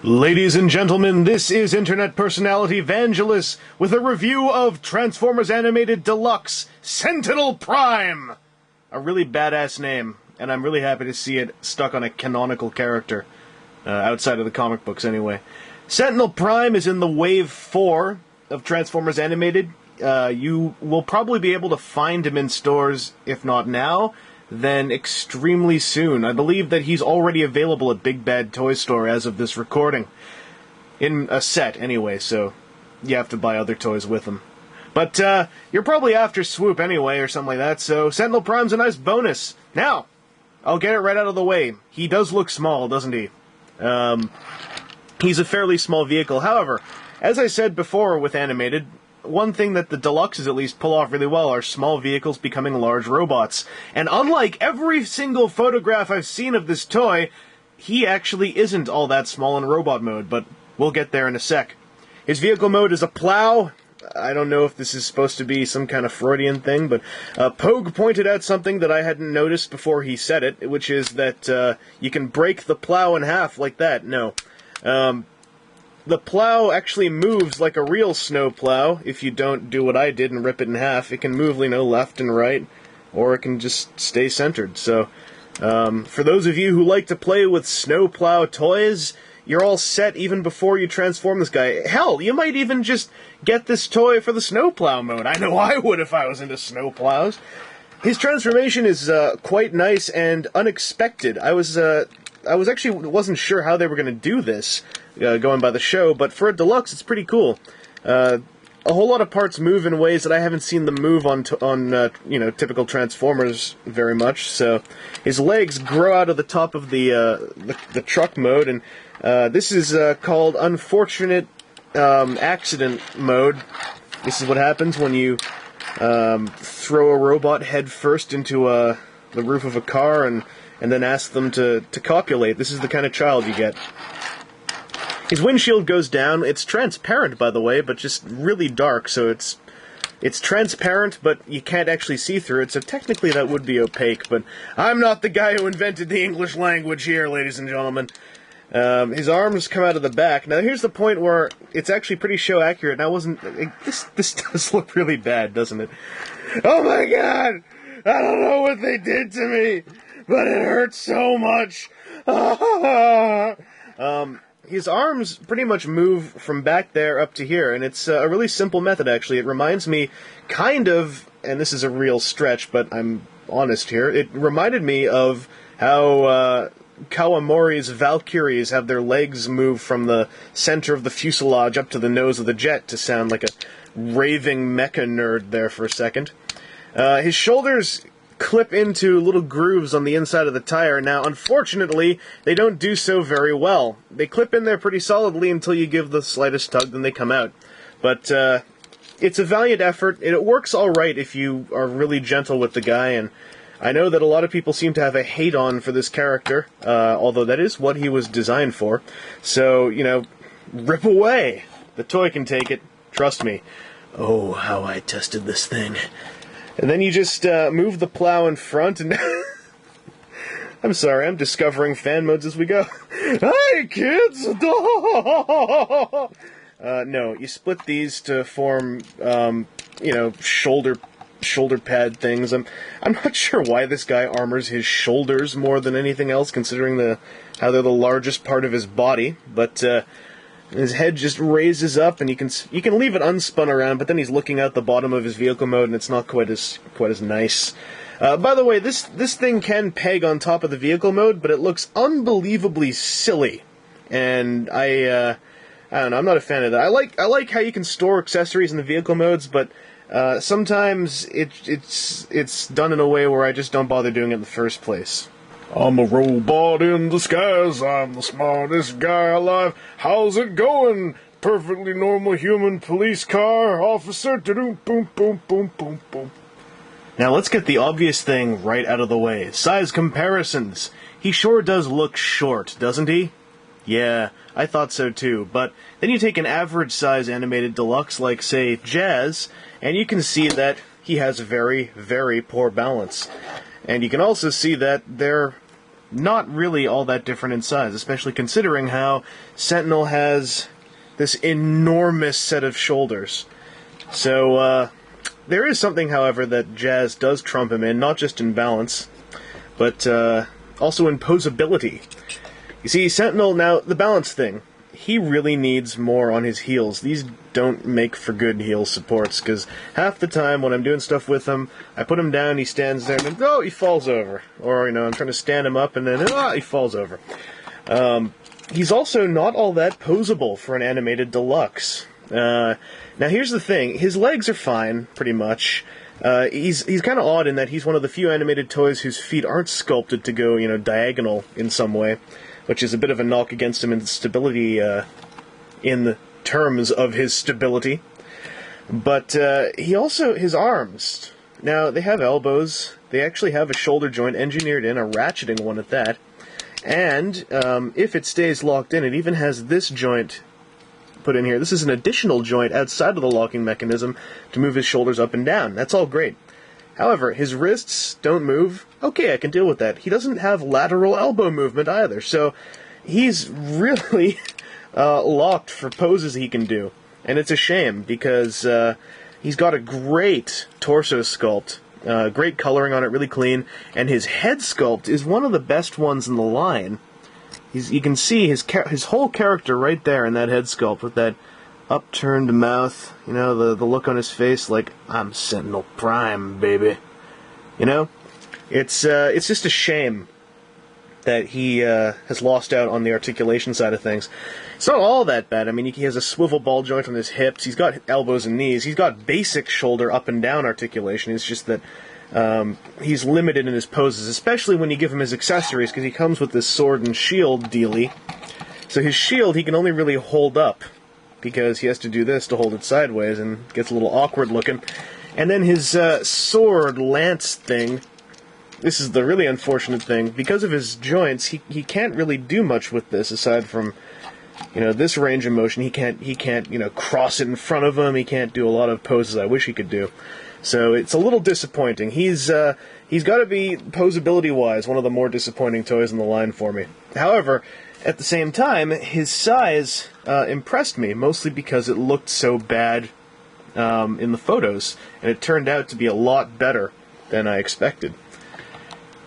Ladies and gentlemen, this is internet personality Vangelus with a review of Transformers Animated Deluxe Sentinel Prime! A really badass name, and I'm really happy to see it stuck on a canonical character. Outside of the comic books, anyway. Sentinel Prime is in the Wave 4 of Transformers Animated. You will probably be able to find him in stores, if not now, then extremely soon. I believe that he's already available at Big Bad Toy Store as of this recording. In a set, anyway, so you have to buy other toys with him. But, you're probably after Swoop anyway, or something like that, so Sentinel Prime's a nice bonus. Now, I'll get it right out of the way. He does look small, doesn't he? He's a fairly small vehicle. However, as I said before with Animated, one thing that the Deluxes at least pull off really well are small vehicles becoming large robots. And unlike every single photograph I've seen of this toy, he actually isn't all that small in robot mode, but we'll get there in a sec. His vehicle mode is a plow. I don't know if this is supposed to be some kind of Freudian thing, but Pogue pointed out something that I hadn't noticed before he said it, which is that you can break the plow in half like that. No. The plow actually moves like a real snow plow if you don't do what I did and rip it in half. It can move, left and right, or it can just stay centered. So, for those of you who like to play with snow plow toys, you're all set even before you transform this guy. Hell, you might even just get this toy for the snowplow mode. I know I would if I was into snowplows. His transformation is quite nice and unexpected. I wasn't sure how they were going to do this, going by the show, but for a deluxe, it's pretty cool. A whole lot of parts move in ways that I haven't seen them move on typical Transformers very much. So his legs grow out of the top of the truck mode, and this is called Unfortunate Accident mode. This is what happens when you throw a robot head first into the roof of a car and then ask them to copulate. This is the kind of child you get. His windshield goes down. It's transparent, by the way, but just really dark, so it's transparent, but you can't actually see through it, so technically that would be opaque, but I'm not the guy who invented the English language here, ladies and gentlemen. His arms come out of the back. Now, here's the point where it's actually pretty show accurate, and this does look really bad, doesn't it? Oh my god! I don't know what they did to me, but it hurts so much! His arms pretty much move from back there up to here, and it's a really simple method, actually. It reminds me kind of, and this is a real stretch, but I'm honest here, it reminded me of how Kawamori's Valkyries have their legs move from the center of the fuselage up to the nose of the jet to sound like a raving mecha nerd there for a second. His shoulders clip into little grooves on the inside of the tire. Now, unfortunately, they don't do so very well. They clip in there pretty solidly until you give the slightest tug, then they come out. But it's a valiant effort. It works all right if you are really gentle with the guy, and I know that a lot of people seem to have a hate-on for this character, although that is what he was designed for. So, rip away. The toy can take it. Trust me. Oh, how I tested this thing. And then you just move the plow in front, and I'm sorry, I'm discovering fan modes as we go. Hi, kids! No, you split these to form, shoulder pad things. I'm not sure why this guy armors his shoulders more than anything else, considering how they're the largest part of his body, but his head just raises up, and you can leave it unspun around, but then he's looking out the bottom of his vehicle mode, and it's not quite as nice. By the way, this thing can peg on top of the vehicle mode, but it looks unbelievably silly, and I don't know. I'm not a fan of that. I like how you can store accessories in the vehicle modes, but sometimes it's done in a way where I just don't bother doing it in the first place. I'm a robot in disguise, I'm the smartest guy alive. How's it going? Perfectly normal human police car, officer, boom, boom, boom, boom, boom. Now let's get the obvious thing right out of the way. Size comparisons. He sure does look short, doesn't he? Yeah, I thought so too, but then you take an average size animated deluxe like, say, Jazz, and you can see that he has very, very poor balance. And you can also see that they're not really all that different in size, especially considering how Sentinel has this enormous set of shoulders. So, there is something, however, that Jazz does trump him in, not just in balance, but also in posability. You see, Sentinel, now, the balance thing, he really needs more on his heels. These don't make for good heel supports, because half the time when I'm doing stuff with him, I put him down, he stands there, and then, oh, he falls over. Or, you know, I'm trying to stand him up, and then, he falls over. He's also not all that posable for an animated deluxe. Now, here's the thing. His legs are fine, pretty much. He's kind of odd in that he's one of the few animated toys whose feet aren't sculpted to go, you know, diagonal in some way, which is a bit of a knock against him in stability, in the terms of his stability. But he also, his arms, now, they have elbows. They actually have a shoulder joint engineered in, a ratcheting one at that. And if it stays locked in, it even has this joint put in here. This is an additional joint outside of the locking mechanism to move his shoulders up and down. That's all great. However, his wrists don't move. Okay, I can deal with that. He doesn't have lateral elbow movement either, so he's really locked for poses he can do. And it's a shame, because he's got a great torso sculpt, great coloring on it, really clean, and his head sculpt is one of the best ones in the line. You can see his whole character right there in that head sculpt with that upturned mouth, you know, the look on his face like, I'm Sentinel Prime, baby. You know? It's just a shame that he has lost out on the articulation side of things. It's not all that bad. I mean, he has a swivel ball joint on his hips, he's got elbows and knees, he's got basic shoulder up and down articulation. It's just that he's limited in his poses, especially when you give him his accessories, because he comes with this sword and shield dealy. So his shield he can only really hold up, because he has to do this to hold it sideways, and it gets a little awkward looking. And then his sword lance thing, this is the really unfortunate thing, because of his joints, he can't really do much with this, aside from, you know, this range of motion. He can't, you know, cross it in front of him, he can't do a lot of poses I wish he could do. So it's a little disappointing. He's got to be, posability-wise, one of the more disappointing toys in the line for me. However, at the same time, his size impressed me, mostly because it looked so bad in the photos, and it turned out to be a lot better than I expected.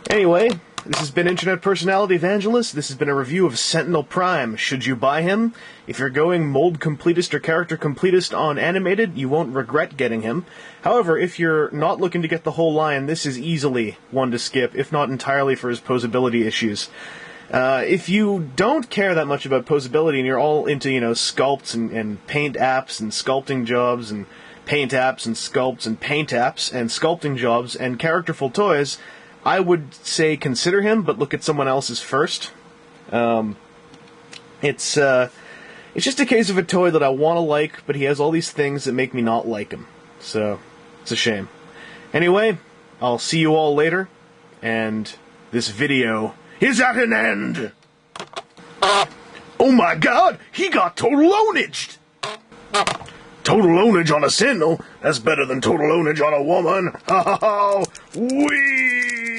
Anyway, this has been Internet Personality Vangelus. This has been a review of Sentinel Prime. Should you buy him? If you're going mold completist or character completist on animated, you won't regret getting him. However, if you're not looking to get the whole line, this is easily one to skip, if not entirely for his posability issues. If you don't care that much about posability and you're all into, you know, sculpts and paint apps and sculpting jobs and paint apps and sculpts and paint apps and sculpting jobs and characterful toys, I would say consider him, but look at someone else's first. It's just a case of a toy that I want to like, but he has all these things that make me not like him. So, it's a shame. Anyway, I'll see you all later, and this video is at an end! Oh my god, he got total ownaged! Total ownage on a Sentinel? That's better than total ownage on a woman! Oh, wee!